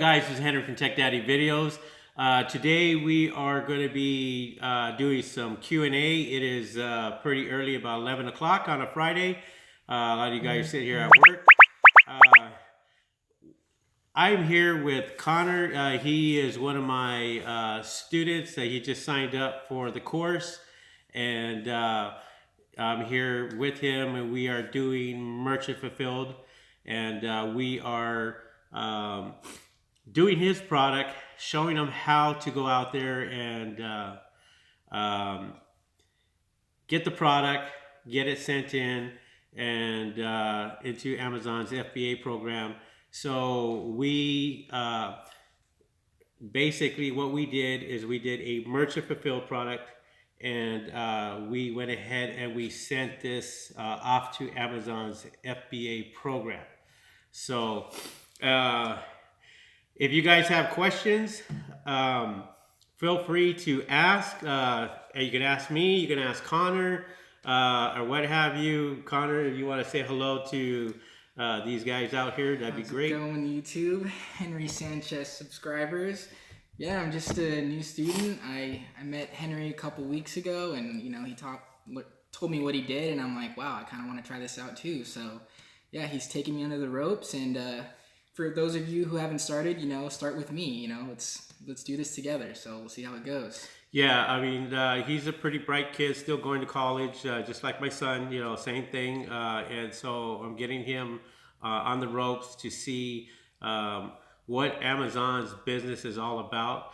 Guys, this is Henry from Tech Daddy Videos. Today we are going to be doing some Q&A. It is pretty early, about 11 o'clock on a Friday. A lot of you guys sit here at work. I'm here with Connor. He is one of my students. He just signed up for the course. And I'm here with him, and we are doing Merchant Fulfilled. And we are doing his product, showing him how to go out there and get the product, get it sent in, and into Amazon's FBA program. So we basically what we did is we did a merchant fulfilled product, and we went ahead and we sent this off to Amazon's FBA program. So if you guys have questions, feel free to ask. You can ask me, you can ask Connor, or what have you. Connor, if you want to say hello to these guys out here, that'd be great. How's it going, YouTube? Henry Sanchez subscribers. Yeah, I'm just a new student. I met Henry a couple weeks ago, and he told me what he did, and I'm like, wow, I kind of want to try this out too. So yeah, he's taking me under the ropes, and for those of you who haven't started, start with me. Let's do this together. So we'll see how it goes. Yeah, I mean, he's a pretty bright kid, still going to college, just like my son, same thing. And so I'm getting him on the ropes to see what Amazon's business is all about.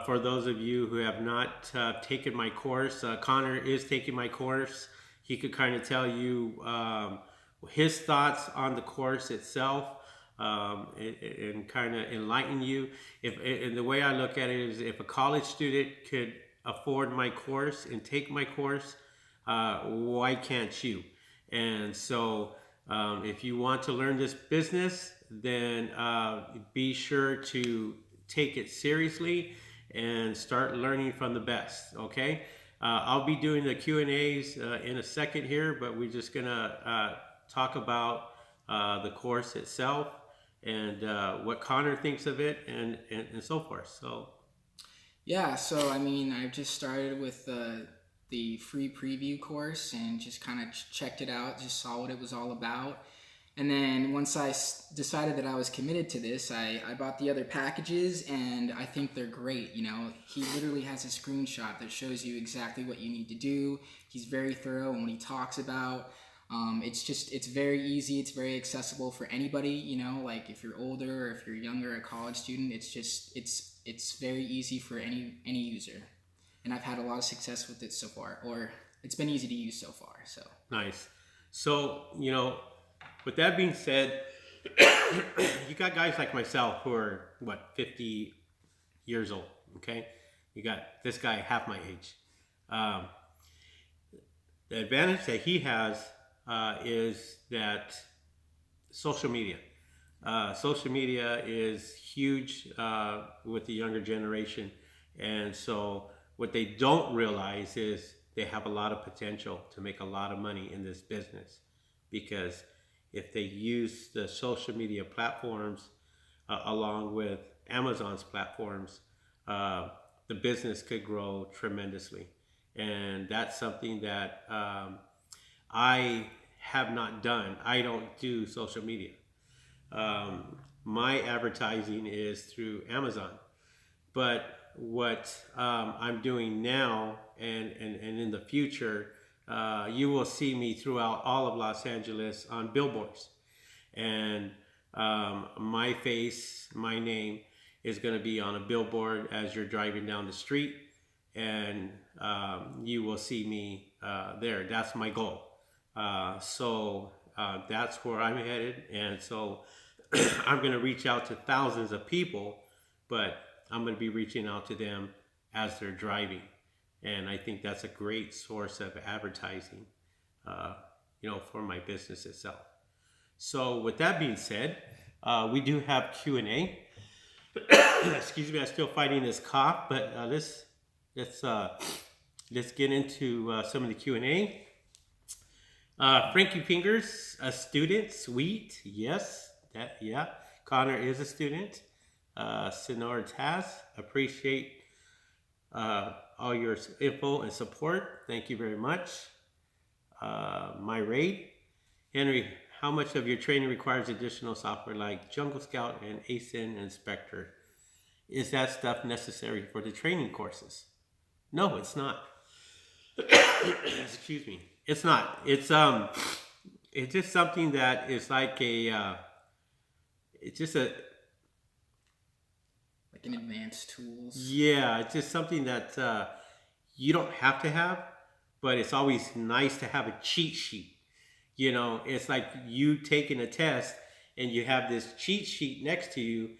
For those of you who have not taken my course, Connor is taking my course. He could kind of tell you his thoughts on the course itself. And kind of enlighten you. And the way I look at it is, if a college student could afford my course and take my course, why can't you? And so if you want to learn this business, then be sure to take it seriously and start learning from the best. Okay, I'll be doing the Q&As in a second here, but we're just gonna talk about the course itself, and what Connor thinks of it, and so forth. So yeah, so I mean, I've just started with the free preview course and just kind of checked it out, just saw what it was all about. And then once I decided that I was committed to this, I bought the other packages, and I think they're great. He literally has a screenshot that shows you exactly what you need to do. He's very thorough in what he talks about. It's very easy. It's very accessible for anybody, like if you're older or if you're younger, a college student, it's very easy for any user. And I've had a lot of success with it so far, or it's been easy to use so far. So nice. So, with that being said, you got guys like myself who are 50 years old. Okay. You got this guy half my age. The advantage that he has is that social media is huge with the younger generation. And so what they don't realize is they have a lot of potential to make a lot of money in this business, because if they use the social media platforms along with Amazon's platforms, the business could grow tremendously. And that's something that I have not done. I don't do social media. My advertising is through Amazon. But what I'm doing now and in the future, you will see me throughout all of Los Angeles on billboards. And my face, my name is going to be on a billboard as you're driving down the street, and you will see me there. That's my goal. So that's where I'm headed. And so I'm going to reach out to thousands of people, but I'm going to be reaching out to them as they're driving. And I think that's a great source of advertising, for my business itself. So with that being said, we do have Q&A. Excuse me, I'm still fighting this cough, but let's get into some of the Q&A. Frankie Fingers, a student, sweet, yes, Connor is a student. Sinor Taz. Appreciate all your info and support. Thank you very much. My raid. Henry, how much of your training requires additional software like Jungle Scout and ASIN Inspector? Is that stuff necessary for the training courses? No, it's not. Excuse me. It's not. It's just something that is like it's just a, Like an advanced tools. yeah, it's just something that you don't have to have, but it's always nice to have a cheat sheet. You know, it's like you taking a test and you have this cheat sheet next to you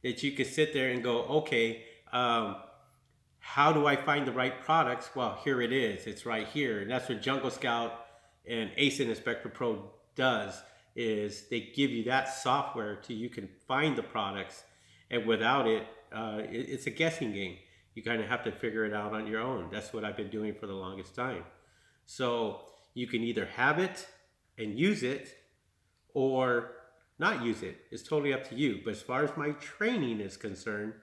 that you could sit there and go, okay, how do I find the right products? Well, here it is. It's right here. And that's what Jungle Scout and ASIN Inspector Pro does, is they give you that software to you can find the products. And without it, it's a guessing game. You kind of have to figure it out on your own. That's what I've been doing for the longest time. So you can either have it and use it or not use it. It's totally up to you. But as far as my training is concerned,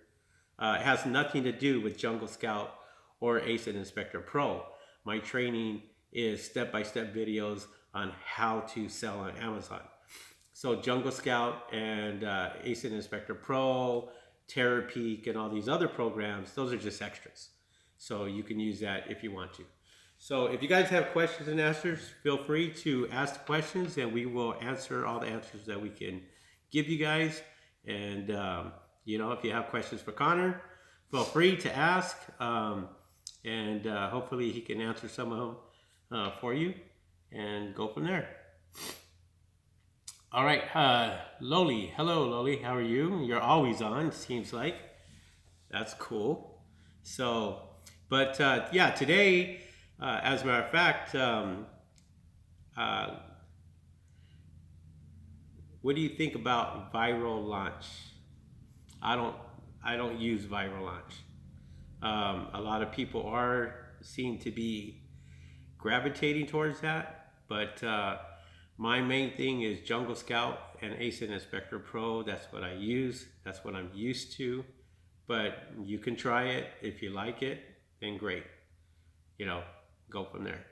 it has nothing to do with Jungle Scout or ASIN Inspector Pro. My training is step-by-step videos on how to sell on Amazon. So Jungle Scout and ASIN Inspector Pro, Terror Peak, and all these other programs, those are just extras. So you can use that if you want to. So if you guys have questions and answers, feel free to ask the questions and we will answer all the answers that we can give you guys. And, you know, if you have questions for Connor, feel free to ask. And hopefully he can answer some of them for you and go from there. All right, Loli. Hello, Loli. How are you? You're always on, seems like. That's cool. So, but yeah, today, as a matter of fact, what do you think about viral launch? I don't use viral launch. A lot of people seem to be gravitating towards that, but my main thing is Jungle Scout and ASIN Inspector Pro. That's what I use. That's what I'm used to. But you can try it. If you like it, then great. You know, go from there.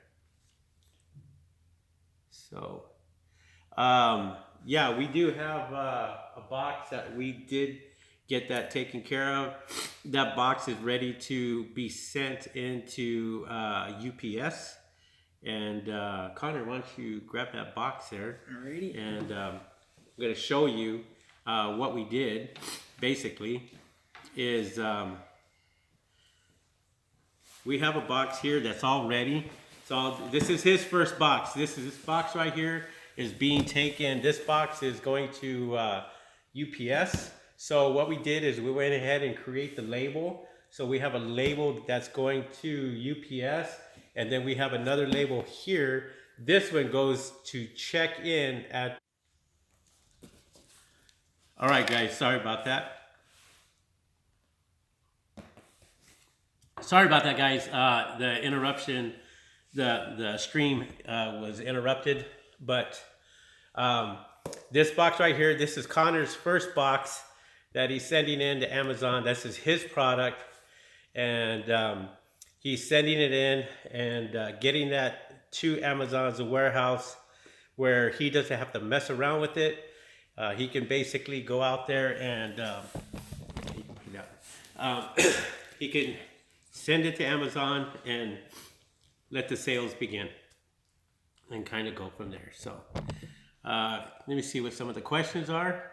So, yeah, we do have a box that we did get that taken care of. That box is ready to be sent into UPS. And Connor, why don't you grab that box there? Alrighty. And I'm going to show you what we did. Basically, is we have a box here that's all ready. So this is his first box. This box right here is being taken. This box is going to UPS. So what we did is we went ahead and create the label. So we have a label that's going to UPS, and then we have another label here. This one goes to check in at. All right, guys, sorry about that. Sorry about that, guys. The interruption, the stream was interrupted, but this box right here, this is Connor's first box that he's sending in to Amazon. This is his product, and he's sending it in and getting that to Amazon's warehouse where he doesn't have to mess around with it. He can basically go out there and he can send it to Amazon and let the sales begin and kind of go from there. So let me see what some of the questions are.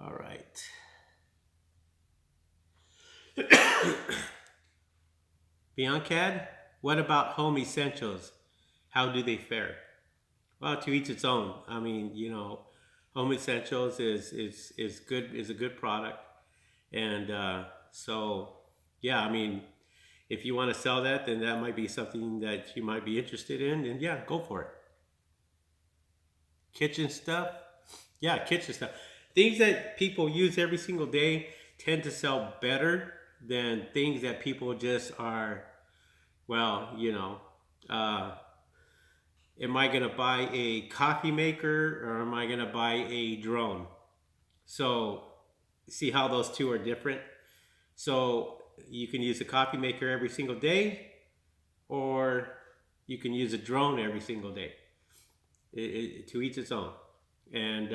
All right. Biancad, what about home essentials? How do they fare? Well, to each its own. I mean, you know, home essentials is good, is a good product, and so yeah, I mean, if you want to sell that, then that might be something that you might be interested in, and yeah, go for it. Kitchen stuff, yeah, kitchen stuff. Things that people use every single day tend to sell better than things that people just are, well, you know, am I going to buy a coffee maker or am I going to buy a drone? So See how those two are different? So you can use a coffee maker every single day, or you can use a drone every single day. To each its own. And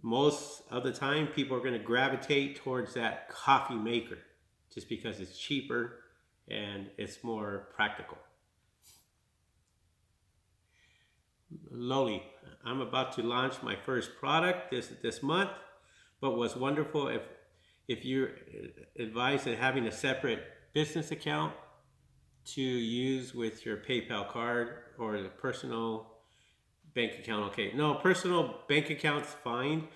most of the time, people are going to gravitate towards that coffee maker just because it's cheaper and it's more practical. Loli, I'm about to launch my first product this month, but what's wonderful if you're advised of having a separate business account to use with your PayPal card or the personal bank account. Okay, no, personal bank account's fine,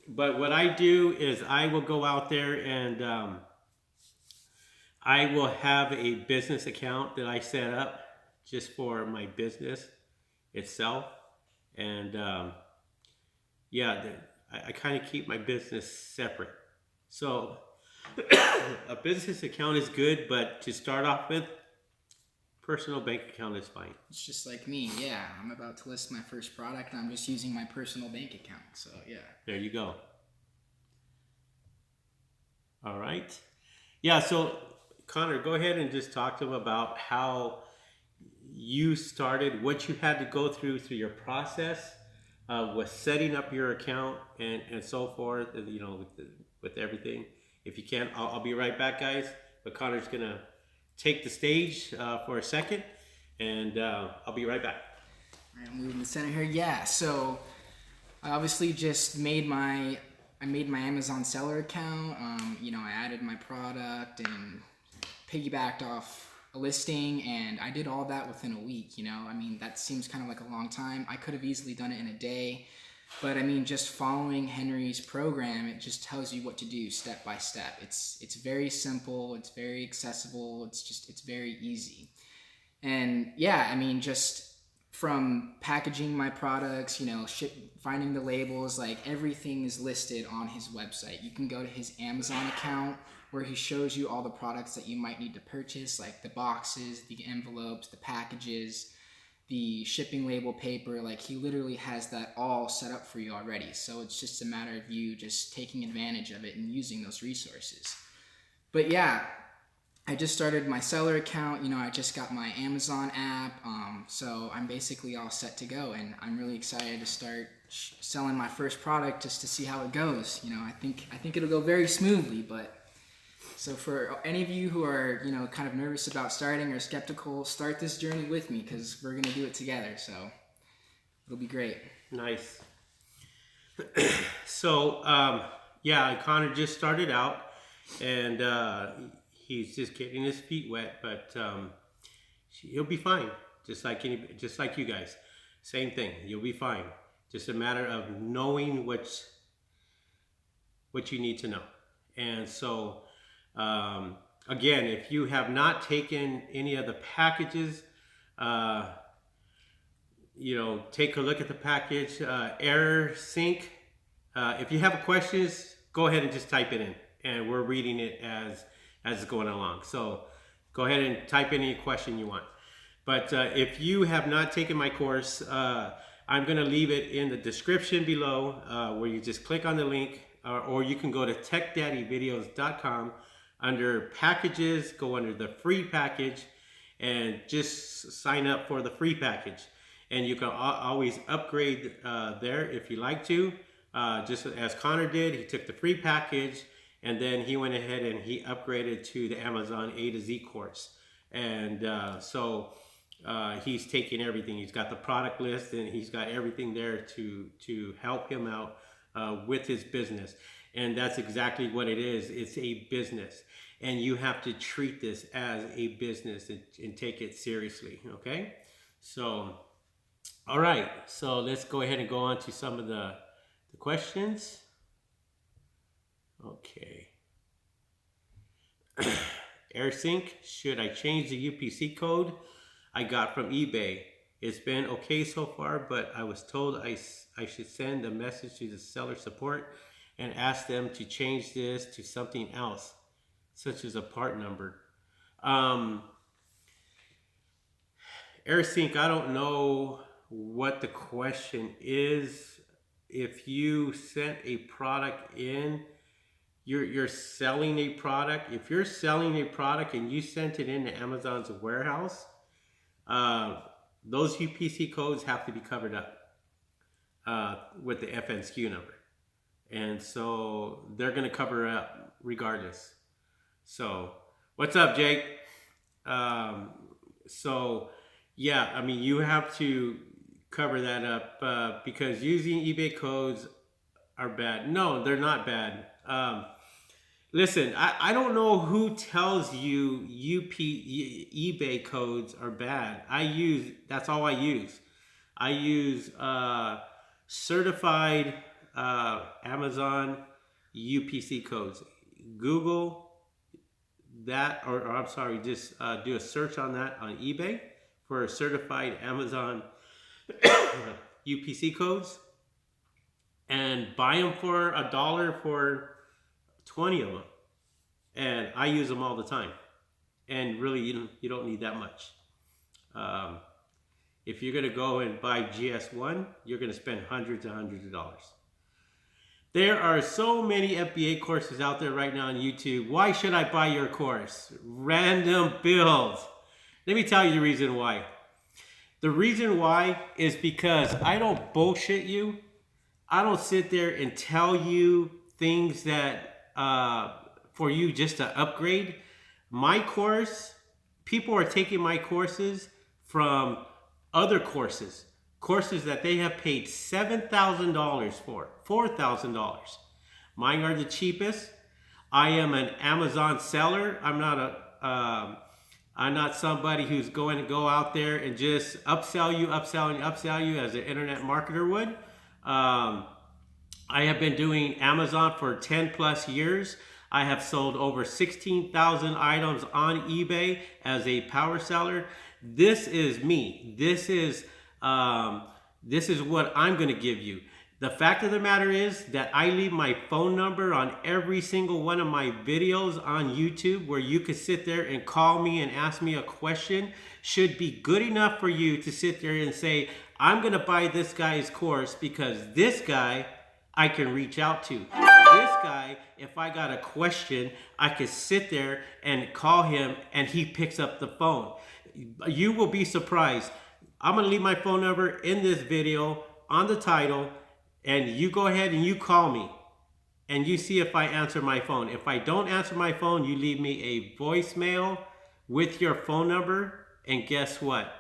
but what I do is I will go out there and I will have a business account that I set up just for my business itself, and yeah, I kind of keep my business separate. So a business account is good, but to start off with, personal bank account is fine. It's just like me. Yeah, I'm about to list my first product, and I'm just using my personal bank account. So yeah. There you go. All right. Yeah, so Connor, go ahead and just talk to them about how you started, what you had to go through your process with setting up your account and so forth, and, you know, with everything. If you can, I'll be right back, guys. But Connor's going to take the stage for a second, and I'll be right back. All right, I'm moving the center here. Yeah, so I obviously just made my Amazon seller account. I added my product and piggybacked off a listing, and I did all that within a week. I mean, that seems kind of like a long time. I could have easily done it in a day, but I mean, just following Henry's program, it just tells you what to do step by step. It's very simple. It's very accessible. It's very easy. And yeah, I mean, just from packaging my products, finding the labels, like everything is listed on his website. You can go to his Amazon account where he shows you all the products that you might need to purchase, like the boxes, the envelopes, the packages, the shipping label paper. Like, he literally has that all set up for you already. So it's just a matter of you just taking advantage of it and using those resources. But yeah, I just started my seller account. I just got my Amazon app. So I'm basically all set to go, and I'm really excited to start selling my first product just to see how it goes. I think it'll go very smoothly. But so for any of you who are, kind of nervous about starting or skeptical, start this journey with me, because we're going to do it together. So it'll be great. Nice. So, yeah, Connor just started out, and he's just getting his feet wet, but he'll be fine. Just like you guys. Same thing. You'll be fine. Just a matter of knowing what you need to know. And so, again, if you have not taken any of the packages, take a look at the package. Error sync. If you have questions, go ahead and just type it in, and we're reading it as it's going along. So go ahead and type any question you want. But if you have not taken my course, I'm going to leave it in the description below, where you just click on the link, or you can go to techdaddyvideos.com. Under packages, go under the free package, and just sign up for the free package. And you can always upgrade there if you like to. Just as Connor did, he took the free package, and then he went ahead and he upgraded to the Amazon A to Z course. And so he's taking everything. He's got the product list, and he's got everything there to help him out with his business. And that's exactly what it is. It's a business. And you have to treat this as a business and take it seriously, okay? So, all right. So let's go ahead and go on to some of the questions. Okay. AirSync, should I change the UPC code I got from eBay? It's been okay so far, but I was told I should send a message to the seller support and ask them to change this to something else, such as a part number. AirSync, I don't know what the question is. if you sent a product in, you're selling a product. If you're selling a product and you sent it into Amazon's warehouse, uh, those UPC codes have to be covered up with the FNSKU number, and so they're going to cover it up regardless. So, what's up, Jake? Um, so, yeah, I mean, you have to cover that up because using eBay codes are bad. No, they're not bad. Listen, I don't know who tells you eBay codes are bad. That's all I use. I use certified Amazon UPC codes. Google that, or I'm sorry, just do a search on that on eBay for certified Amazon UPC codes and buy them for $1 for 20 of them. And I use them all the time. And really, you don't need that much. If you're going to go and buy GS1, you're going to spend hundreds and hundreds of dollars. There are so many FBA courses out there right now on YouTube. Why should I buy your course? Random builds. Let me tell you the reason why. The reason why is because I don't bullshit you. I don't sit there and tell you things that for you just to upgrade. My course, people are taking my courses from other courses that they have paid $7,000 for, $4,000. Mine are the cheapest. I am an Amazon seller. I'm not somebody who's going to go out there and just upsell you as an internet marketer would. I have been doing Amazon for 10 plus years. I have sold over 16,000 items on eBay as a power seller. This is me. This is what I'm going to give you. The fact of the matter is that I leave my phone number on every single one of my videos on YouTube where you could sit there and call me and ask me a question. Should be good enough for you to sit there and say, I'm going to buy this guy's course because this guy I can reach out to. This guy, if I got a question, I could sit there and call him and he picks up the phone. You will be surprised. I'm going to leave my phone number in this video on the title, and you go ahead and you call me and you see if I answer my phone. If I don't answer my phone, you leave me a voicemail with your phone number, and guess what?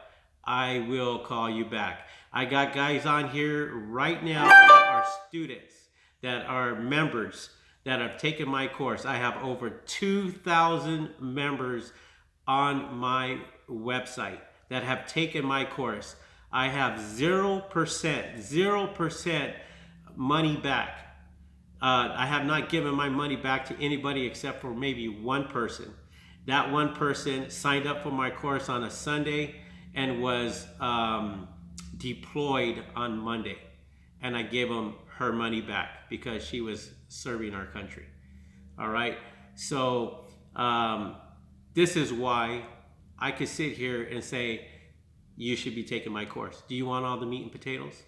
I will call you back. I got guys on here right now that are students, that are members, that have taken my course. I have over 2,000 members on my website that have taken my course. I have 0% money back. I have not given my money back to anybody except for maybe one person. That one person signed up for my course on a Sunday and was deployed on Monday. And I gave them her money back because she was serving our country. All right. So this is why I could sit here and say, you should be taking my course. Do you want all the meat and potatoes?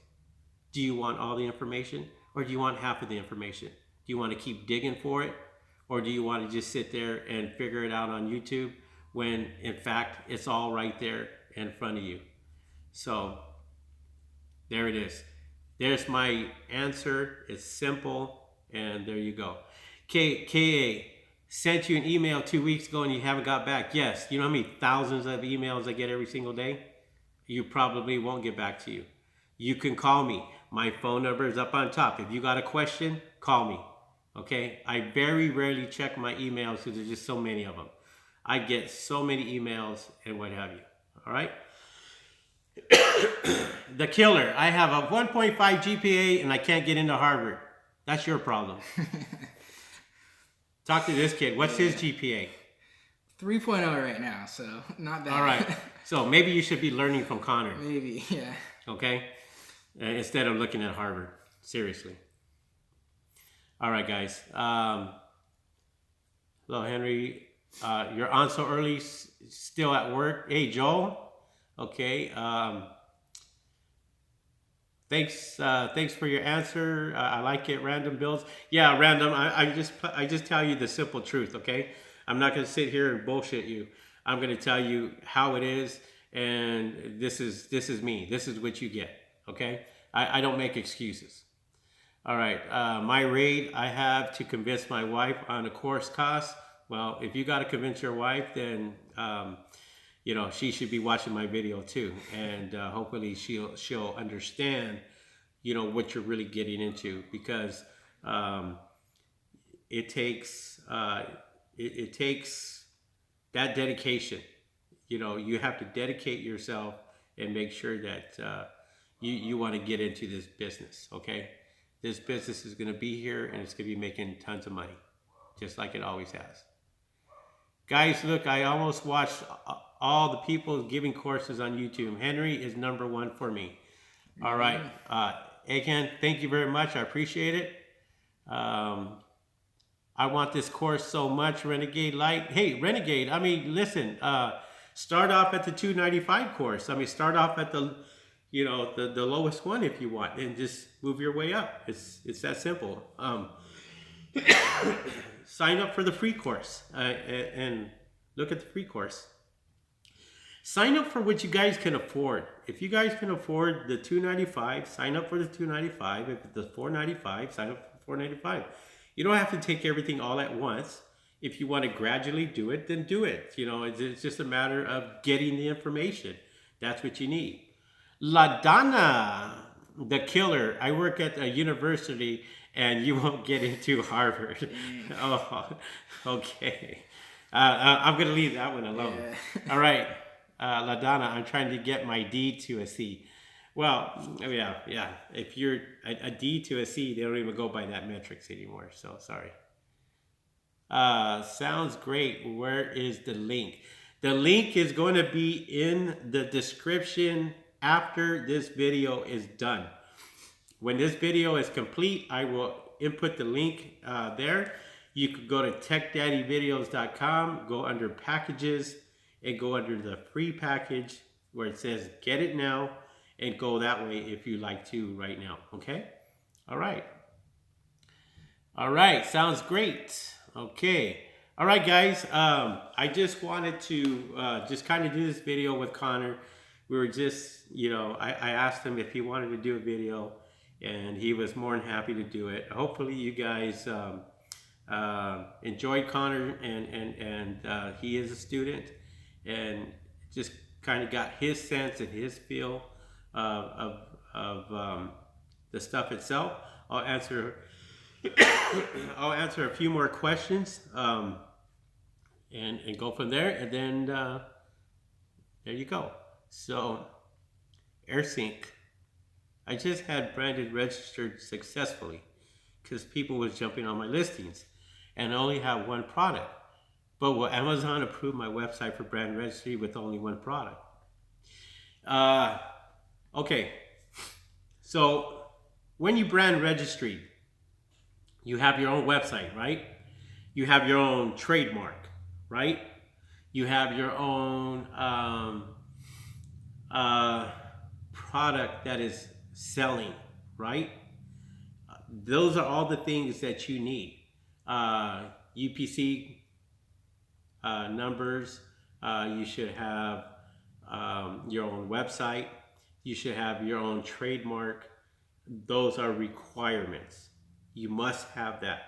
Do you want all the information? Or do you want half of the information? Do you want to keep digging for it? Or do you want to just sit there and figure it out on YouTube when in fact it's all right there in front of you? So there it is. There's my answer. It's simple, and there you go. KA sent you an email 2 weeks ago and you haven't got back. Yes, you know how many thousands of emails I get every single day? You probably won't get back to you. You can call me. My phone number is up on top. If you got a question, call me. Okay? I very rarely check my emails because there's just so many of them. I get so many emails and what have you. All right? The killer. I have a 1.5 GPA and I can't get into Harvard. That's your problem. Talk to this kid. What's his GPA? 3.0 right now, so not bad. All right. So maybe you should be learning from Connor. Maybe, yeah. Okay? Instead of looking at Harvard. Seriously. All right, guys. Hello, Henry. You're on so early, still at work. Hey, Joel. Okay. Thanks for your answer. I like it. Random bills. Yeah, random. I just tell you the simple truth. Okay, I'm not gonna sit here and bullshit you. I'm gonna tell you how it is, and this is me. This is what you get. Okay, I don't make excuses. All right, my rate I have to convince my wife on a course cost. Well, if you got to convince your wife, then she should be watching my video too, and hopefully she'll understand, what you're really getting into, because um, it takes it takes that dedication. You have to dedicate yourself and make sure that you want to get into this business. Okay, this business is going to be here and it's going to be making tons of money, just like it always has. Guys, look, I almost watched all the people giving courses on YouTube. Henry is number one for me. All right. Again, thank you very much. I appreciate it. Um, I want this course so much, Renegade Light. Hey, Renegade, I mean, listen, start off at the 295 course. I mean, start off at the lowest one if you want, and just move your way up. It's that simple. Sign up for the free course and look at the free course. Sign up for what you guys can afford. If you guys can afford the 295, sign up for the 295. If it's the 495, sign up for 495. You don't have to take everything all at once. If you want to gradually do it, then do it. It's just a matter of getting the information. That's what you need. La Donna, the killer. I work at a university and you won't get into Harvard. Oh, okay. I'm going to leave that one alone. Yeah. All right. LaDonna, I'm trying to get my D to a C. Well, yeah. If you're a D to a C, they don't even go by that metrics anymore. So sorry. Sounds great. Where is the link? The link is going to be in the description after this video is done. When this video is complete, I will input the link there. You could go to techdaddyvideos.com, go under packages, and go under the free package where it says get it now, and go that way if you like to right now. Okay? All right. Sounds great. Okay. All right, guys. I just wanted to just kind of do this video with Connor. We were just, I asked him if he wanted to do a video, and he was more than happy to do it. Hopefully you guys enjoyed Connor, and he is a student, and just kind of got his sense and his feel of the stuff itself. I'll answer a few more questions and go from there, and then there you go. So, AirSync, I just had branded registered successfully because people was jumping on my listings, and I only have one product. But will Amazon approve my website for brand registry with only one product? Okay, so when you brand registry, you have your own website, right? You have your own trademark, right? You have your own product that is selling, right? Those are all the things that you need. UPC numbers. You should have your own website. You should have your own trademark. Those are requirements. You must have that.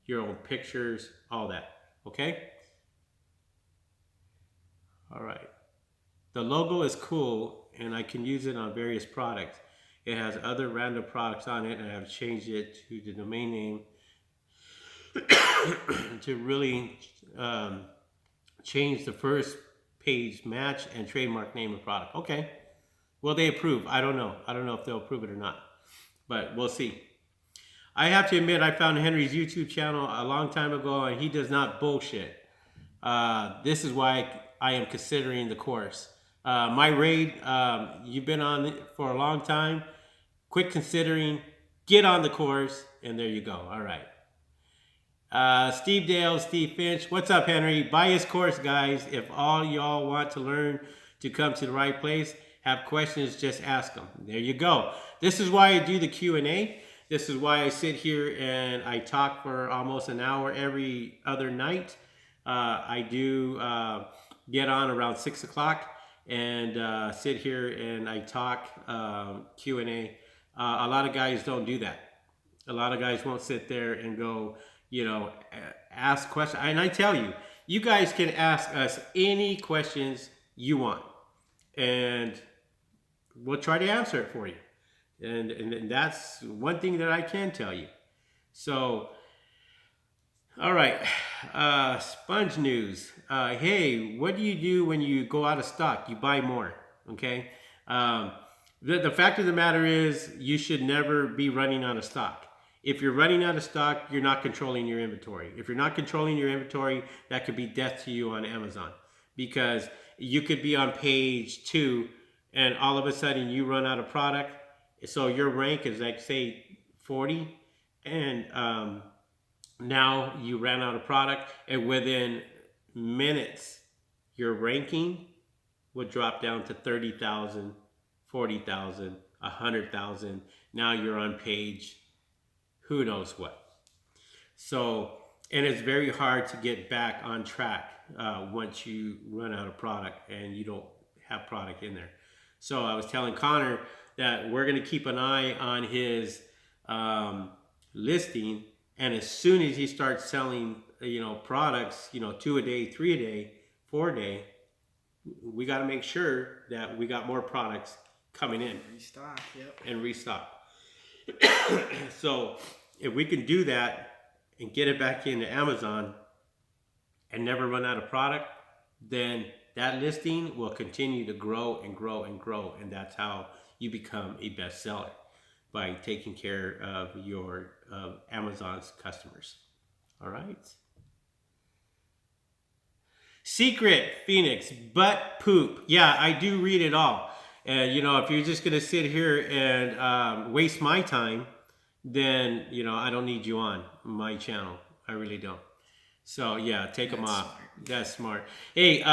Your own pictures, all that. Okay? All right. The logo is cool, and I can use it on various products. It has other random products on it, and I've changed it to the domain name to really change the first page match and trademark name of product. Okay. Will they approve? I don't know. I don't know if they'll approve it or not, but we'll see. I have to admit, I found Henry's YouTube channel a long time ago, and he does not bullshit. This is why I am considering the course. My raid, you've been on it for a long time. Quit considering, get on the course, and there you go. All right. Steve Dale, Steve Finch. What's up, Henry? Buy his course, guys. If all y'all want to learn to come to the right place, have questions, just ask them. There you go. This is why I do the Q&A. This is why I sit here and I talk for almost an hour every other night. I do get on around 6 o'clock and sit here and I talk Q&A. A lot of guys don't do that. A lot of guys won't sit there and go, ask questions. And I tell you, you guys can ask us any questions you want, and we'll try to answer it for you. And that's one thing that I can tell you. So, all right, sponge news. Hey, what do you do when you go out of stock? You buy more, okay? The fact of the matter is you should never be running out of stock. If you're running out of stock, you're not controlling your inventory. If you're not controlling your inventory, that could be death to you on Amazon, because you could be on page 2 and all of a sudden you run out of product. So your rank is like, say, 40, and now you ran out of product, and within minutes, your ranking would drop down to 30,000, 40,000, 100,000. Now you're on page who knows what. So, and it's very hard to get back on track once you run out of product and you don't have product in there. So I was telling Connor that we're going to keep an eye on his listing, and as soon as he starts selling, products, 2 a day, 3 a day, 4 a day, we got to make sure that we got more products coming in. Restock, yep. And restock. So if we can do that and get it back into Amazon and never run out of product, then that listing will continue to grow and grow and grow. And that's how you become a bestseller, by taking care of your Amazon's customers. All right. Secret, Phoenix, butt poop. Yeah, I do read it all. And, if you're just going to sit here and waste my time, then, I don't need you on my channel. I really don't. So, yeah, take them off. Smart. That's smart. Hey,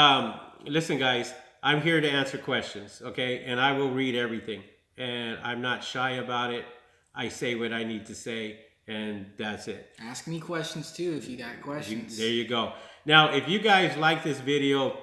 listen, guys, I'm here to answer questions, okay? And I will read everything. And I'm not shy about it. I say what I need to say, and that's it. Ask me questions too if you got questions. There you go. Now, if you guys like this video,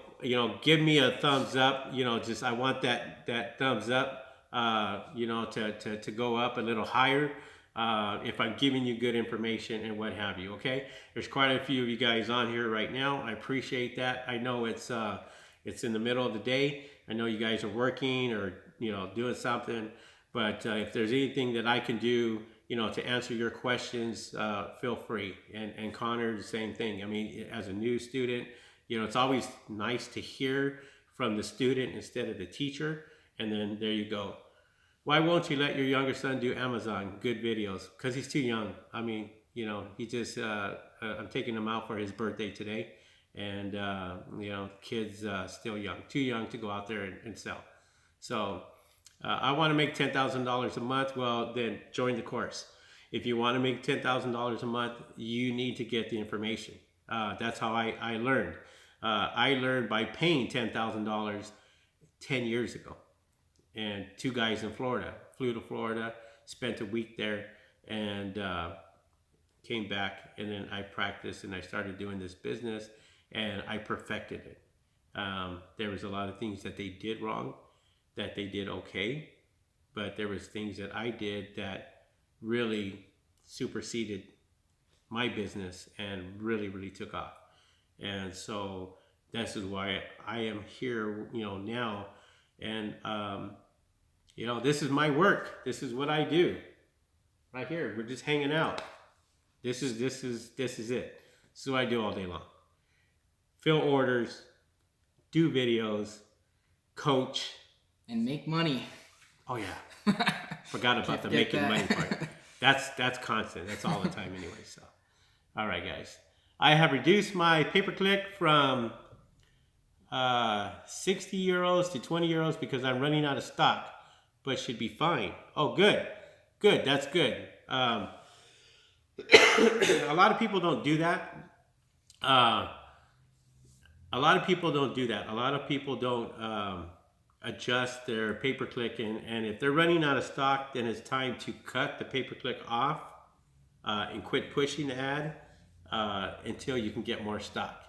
give me a thumbs up. I want that thumbs up, to go up a little higher. If I'm giving you good information and what have you, okay? There's quite a few of you guys on here right now. I appreciate that. I know it's in the middle of the day. I know you guys are working or, doing something, but if there's anything that I can do, to answer your questions, feel free. And Connor, the same thing. I mean, as a new student, it's always nice to hear from the student instead of the teacher. And then there you go. Why won't you let your younger son do Amazon? Good videos. Because he's too young. I mean, he just, I'm taking him out for his birthday today. And, kids still young. Too young to go out there and sell. So I want to make $10,000 a month. Well, then join the course. If you want to make $10,000 a month, you need to get the information. That's how I learned. I learned by paying $10,000 10 years ago. And 2 guys in Florida, flew to Florida, spent a week there, and came back. And then I practiced and I started doing this business, and I perfected it. There was a lot of things that they did wrong, that they did okay, but there was things that I did that really superseded my business and really, really took off. And so this is why I am here, now. And, this is my work. This is what I do right here. We're just hanging out. This is it. This is what I do all day long. Fill orders, do videos, coach, and make money. Oh yeah. Forgot about the making money part. That's constant. That's all the time anyway. So, all right, guys. I have reduced my pay-per-click from 60 euros to 20 euros because I'm running out of stock, but should be fine. Oh, good. That's good. A lot of people don't do that. A lot of people don't adjust their pay-per-click, and if they're running out of stock, then it's time to cut the pay-per-click off and quit pushing the ad until you can get more stock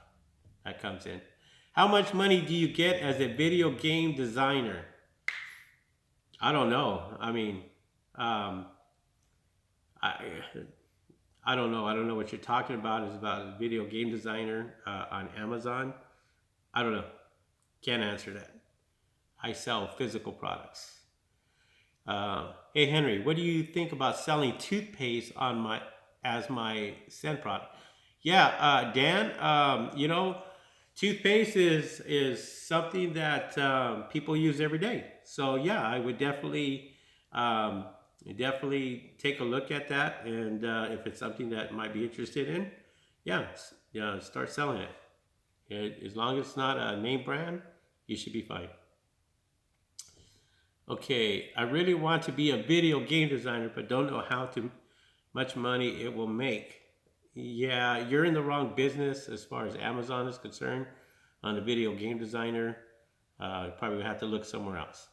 that comes in. How much money do you get as a video game designer? I don't know. I mean, um, I I don't know. I don't know what you're talking about. It's about a video game designer on Amazon. I don't know. Can't answer that. I sell physical products. Hey Henry, what do you think about selling toothpaste on my as my scent product? Yeah, Dan. Toothpaste is something that people use every day. So yeah, I would definitely take a look at that, and if it's something that might be interested in, yeah, start selling it. As long as it's not a name brand, you should be fine. Okay, I really want to be a video game designer, but don't know how to much money it will make. Yeah, you're in the wrong business as far as Amazon is concerned. On a video game designer, probably have to look somewhere else.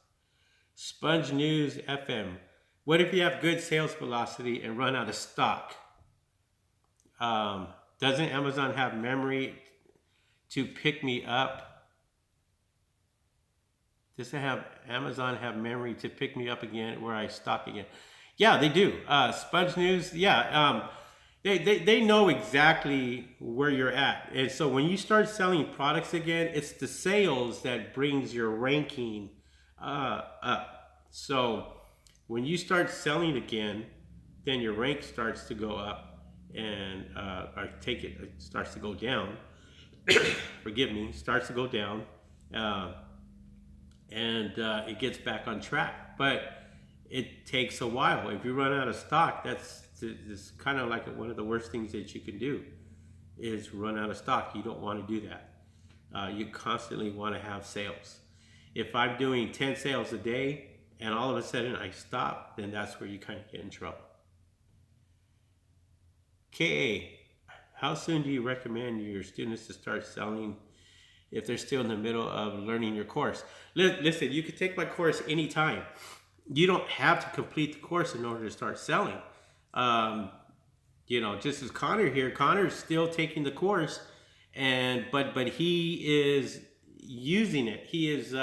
Sponge News FM. What if you have good sales velocity and run out of stock? Um, doesn't Amazon have memory to pick me up? Does it have Amazon have memory to pick me up again where I stock again? Yeah, they do. Sponge News, yeah. They know exactly where you're at. And so when you start selling products again, it's the sales that brings your ranking up. So when you start selling again, then your rank starts to go up, and it starts to go down. Forgive me, starts to go down. Uh, and it gets back on track. But it takes a while. If you run out of stock, that's kind of like one of the worst things that you can do is run out of stock. You don't want to do that. You constantly want to have sales. If I'm doing 10 sales a day and all of a sudden I stop, then that's where you kind of get in trouble. KA, how soon do you recommend your students to start selling if they're still in the middle of learning your course? Listen, you can take my course anytime. You don't have to complete the course in order to start selling. Just as Connor here, Connor's still taking the course, but he is using it. He is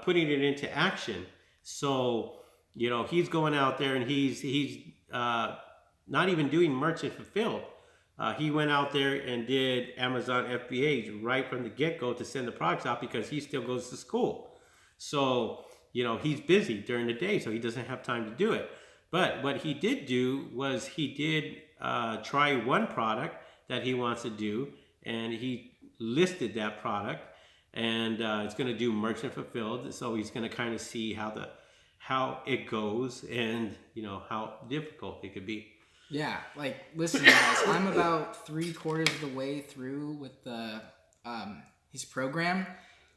putting it into action. So he's going out there and he's not even doing merchant fulfilled. He went out there and did Amazon FBA right from the get-go to send the products out because he still goes to school. So, he's busy during the day, so he doesn't have time to do it. But what he did do was he did try one product that he wants to do, and he listed that product, and it's going to do merchant fulfilled. So he's going to kind of see how it goes, and how difficult it could be. Yeah, listen, guys, I'm about 3/4 of the way through with his program,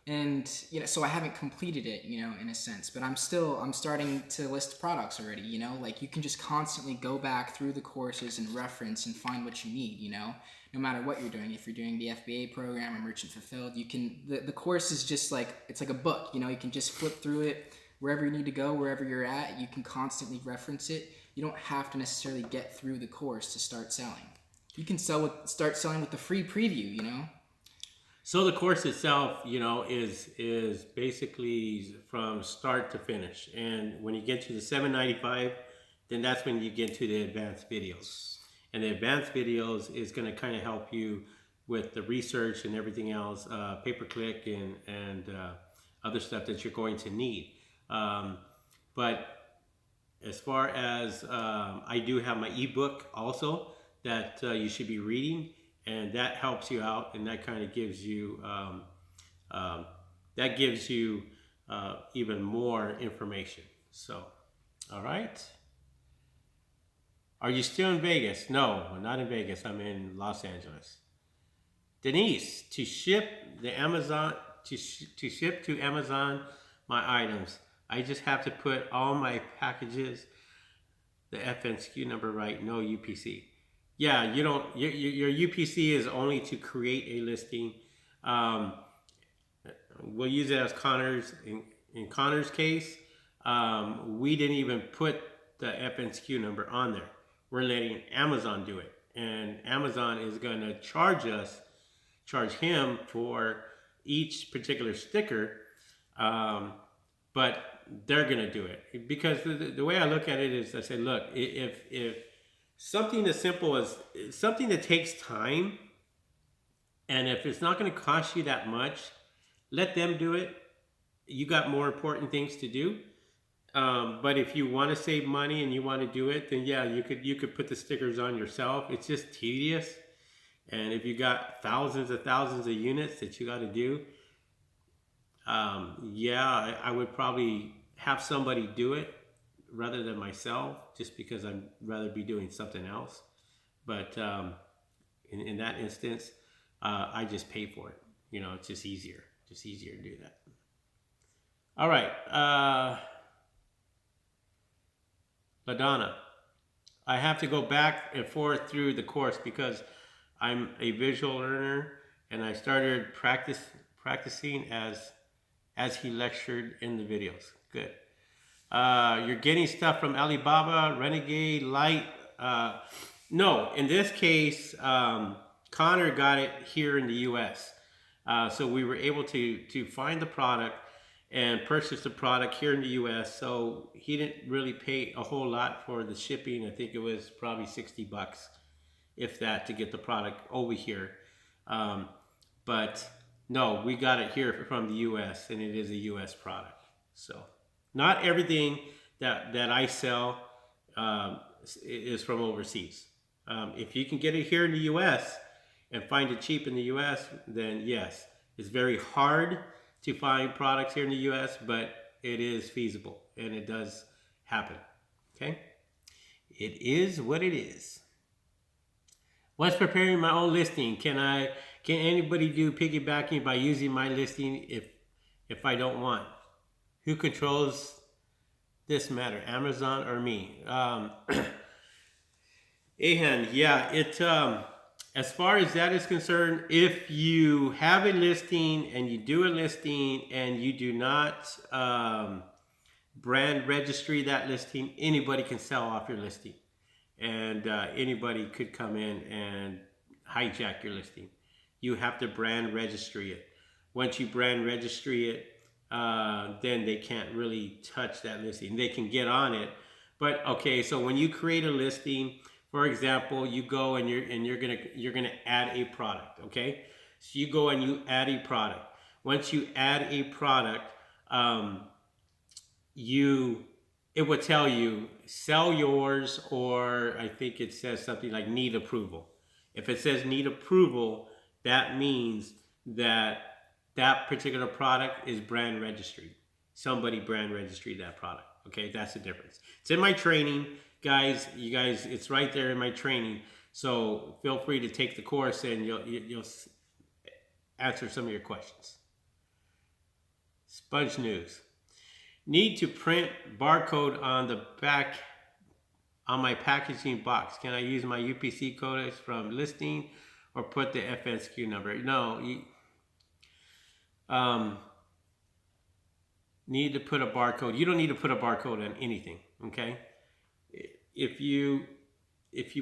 and so I haven't completed it, in a sense, but I'm starting to list products already. You can just constantly go back through the courses and reference and find what you need. No matter what you're doing, if you're doing the FBA program or merchant fulfilled, you can. The course is just it's like a book. You can just flip through it wherever you need to go, wherever you're at. You can constantly reference it. You don't have to necessarily get through the course to start selling. You can start selling with the free preview, So the course itself, is basically from start to finish. And when you get to the $7.95, then that's when you get to the advanced videos. And the advanced videos is going to kind of help you with the research and everything else, pay-per-click and other stuff that you're going to need. But as far as I do have my ebook also that you should be reading, and that helps you out, and that kind of gives you even more information. So, all right. Are you still in Vegas? No, I'm not in Vegas. I'm in Los Angeles. Denise, to ship to Amazon my items, I just have to put all my packages, the FNSKU number right, no UPC. Yeah, you don't. Your UPC is only to create a listing. We'll use it as Connor's in Connor's case, we didn't even put the FNSQ number on there. We're letting Amazon do it, and Amazon is going to charge him for each particular sticker, but they're going to do it because the way I look at it is I say, look, if something as simple as something that takes time, and if it's not going to cost you that much, let them do it. You got more important things to do. But if you want to save money and you want to do it, then yeah, you could put the stickers on yourself. It's just tedious, and if you got thousands of units that you got to do, yeah, I would probably have somebody do it rather than myself, just because I'd rather be doing something else. But in that instance, I just pay for it. You know, it's just easier to do that. All right, LaDonna, I have to go back and forth through the course because I'm a visual learner, and I started practicing as he lectured in the videos. Good. You're getting stuff from Alibaba, Renegade, Light. No, in this case, Connor got it here in the U.S. So we were able to find the product and purchase the product here in the U.S. So he didn't really pay a whole lot for the shipping. I think it was probably $60, if that, to get the product over here. But no, we got it here from the U.S. and it is a U.S. product. So not everything that I sell is from overseas. If you can get it here in the U.S. and find it cheap in the U.S., then yes, it's very hard to find products here in the U.S., but it is feasible and it does happen. Okay, it is what it is. What's preparing my own listing? Can anybody do piggybacking by using my listing if I don't want? Who controls this matter, Amazon or me? Ahan, yeah, as far as that is concerned, if you have a listing and you do a listing and you do not brand registry that listing, anybody can sell off your listing, and anybody could come in and hijack your listing. You have to brand registry it. Once you brand registry it, then they can't really touch that listing. They can get on it, but okay. So when you create a listing, for example, you go and you're gonna add a product. Okay, so you go and you add a product. Once you add a product, it would tell you sell yours, or I think it says something like need approval. If it says need approval, that means that particular product is brand registered. Somebody brand registered that product. Okay, that's the difference. It's in my training, guys. You guys, it's right there in my training. So feel free to take the course and you'll answer some of your questions. Sponge News. Need to print barcode on the back on my packaging box. Can I use my UPC codes from listing or put the FNSQ number? No, need to put a barcode. You don't need to put a barcode on anything, okay? If you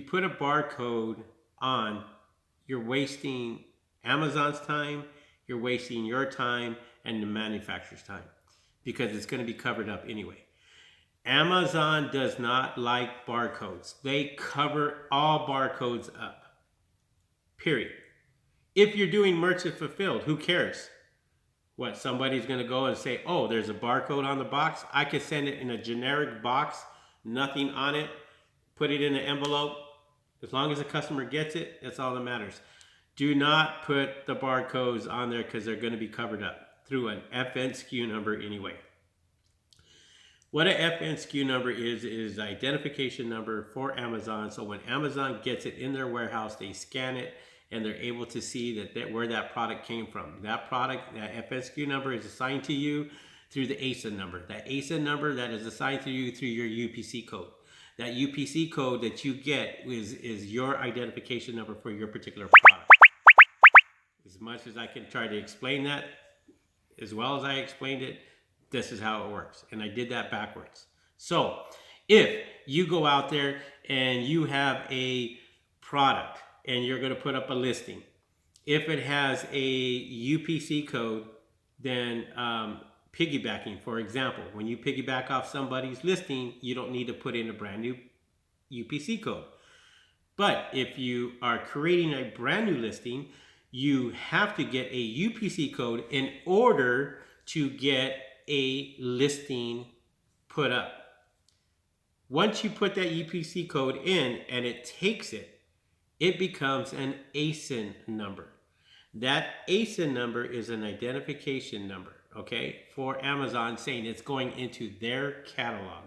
put a barcode on, you're wasting Amazon's time, you're wasting your time and the manufacturer's time, because it's going to be covered up anyway. Amazon does not like barcodes. They cover all barcodes up, period. If you're doing merchant fulfilled, who cares? What, somebody's going to go and say, oh, there's a barcode on the box. I could send it in a generic box, nothing on it, put it in an envelope. As long as the customer gets it, that's all that matters. Do not put the barcodes on there because they're going to be covered up through an FNSQ number anyway. What an FNSQ number is identification number for Amazon. So when Amazon gets it in their warehouse, they scan it and they're able to see that where that product came from. That product, that FNSQ number is assigned to you through the ASIN number. That ASIN number that is assigned to you through your UPC code. That UPC code that you get is your identification number for your particular product. As much as I can try to explain that, as well as I explained it, This is how it works. And I did that backwards. So if you go out there and you have a product and you're going to put up a listing, if it has a UPC code, then piggybacking, for example, when you piggyback off somebody's listing, you don't need to put in a brand new UPC code. But if you are creating a brand new listing, you have to get a UPC code in order to get a listing put up. Once you put that UPC code in and it takes it, it becomes an ASIN number. That ASIN number is an identification number, okay, for Amazon, saying it's going into their catalog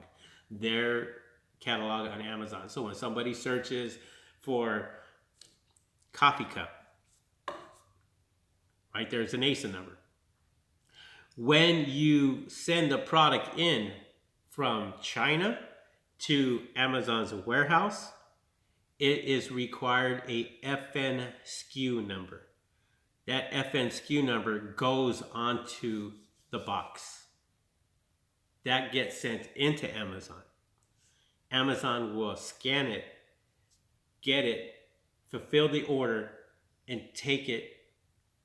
on Amazon. So when somebody searches for coffee cup, right, there's an ASIN number. When you send the product in from China to Amazon's warehouse, it is required a FN SKU number. That FN SKU number goes onto the box. That gets sent into Amazon. Amazon will scan it, get it, fulfill the order, and take it,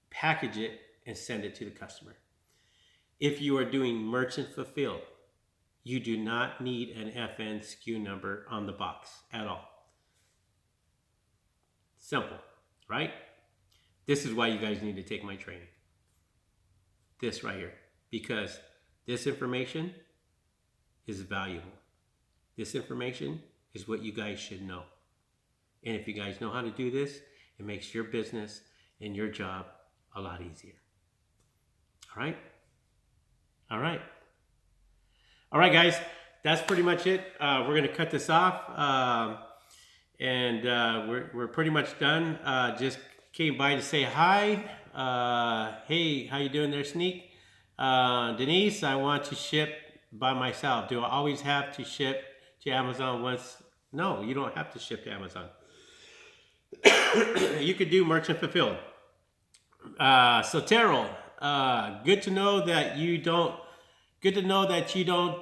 package it, and send it to the customer. If you are doing merchant fulfilled, you do not need an FN SKU number on the box at all. Simple, right? This is why you guys need to take my training. This right here. Because this information is valuable. This information is what you guys should know. And if you guys know how to do this, it makes your business and your job a lot easier. All right? All right. All right, guys. That's pretty much it. We're going to cut this off. And we're pretty much done. Just came by to say hi. Hey, how you doing there, Sneak? Denise, I want to ship by myself. Do I always have to ship to Amazon once? No, you don't have to ship to Amazon. You could do merchant fulfilled. So Terrell, good to know that you don't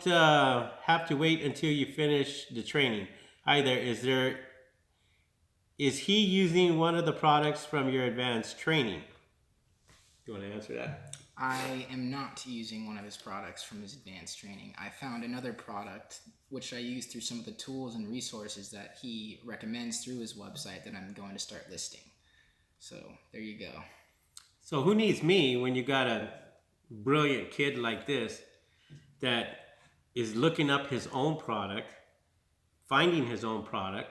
have to wait until you finish the training. Hi there. Is he using one of the products from your advanced training? You want to answer that? I am not using one of his products from his advanced training. I found another product which I use through some of the tools and resources that he recommends through his website that I'm going to start listing. So there you go. So who needs me when you got a brilliant kid like this that is looking up his own product, finding his own product,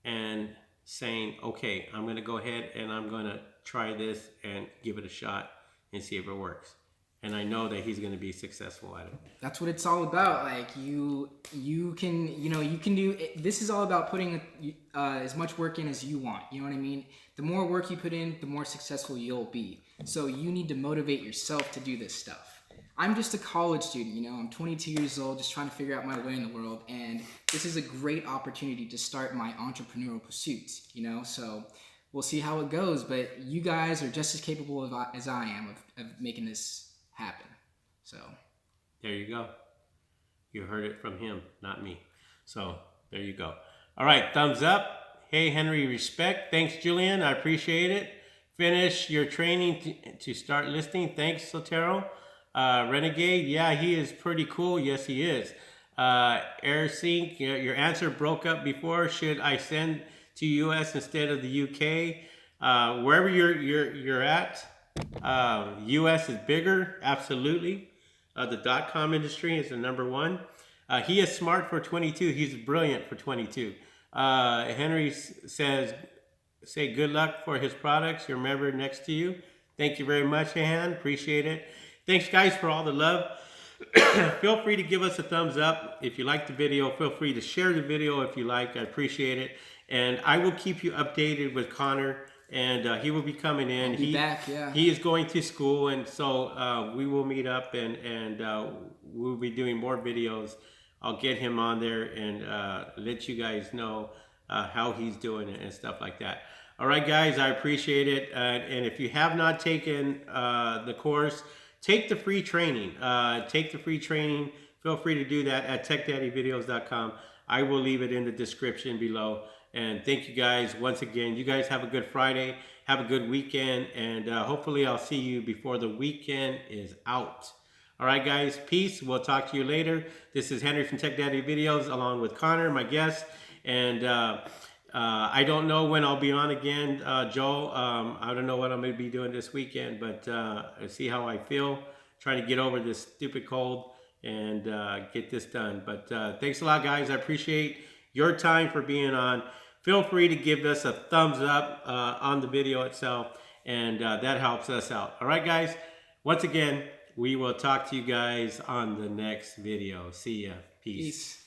and saying, okay, I'm going to go ahead and I'm going to try this and give it a shot and see if it works. And I know that he's going to be successful at it. That's what it's all about. Like you can do. This is all about putting as much work in as you want. You know what I mean? The more work you put in, the more successful you'll be. So you need to motivate yourself to do this stuff. I'm just a college student, I'm 22 years old, just trying to figure out my way in the world, and this is a great opportunity to start my entrepreneurial pursuits, so we'll see how it goes, but you guys are just as capable as I am of making this happen, so. There you go. You heard it from him, not me. So, there you go. All right, thumbs up. Hey, Henry, respect. Thanks, Julian. I appreciate it. Finish your training to start listing. Thanks, Sotero. Renegade, yeah, he is pretty cool. Yes, he is. AirSync, your answer broke up before. Should I send to US instead of the UK? Wherever you're at, US is bigger, absolutely. The .com industry is the number one. He is smart for 22. He's brilliant for 22. Henry says, say good luck for his products. Your member next to you. Thank you very much, Han. Appreciate it. Thanks, guys, for all the love. Feel free to give us a thumbs up. If you like the video, feel free to share the video if you like. I appreciate it. And I will keep you updated with Connor. And he will be coming in. I'll be back, yeah. He is going to school. And so we will meet up and we'll be doing more videos. I'll get him on there and let you guys know how he's doing it and stuff like that. All right, guys, I appreciate it. And if you have not taken the course, take the free training. Take the free training. Feel free to do that at techdaddyvideos.com. I will leave it in the description below. And thank you guys once again. You guys have a good Friday. Have a good weekend. And hopefully I'll see you before the weekend is out. All right, guys. Peace. We'll talk to you later. This is Henry from Tech Daddy Videos along with Connor, my guest. And I don't know when I'll be on again, Joel. I don't know what I'm going to be doing this weekend, but I see how I feel. Trying to get over this stupid cold and get this done. But thanks a lot, guys. I appreciate your time for being on. Feel free to give us a thumbs up on the video itself, and that helps us out. All right, guys. Once again, we will talk to you guys on the next video. See ya. Peace.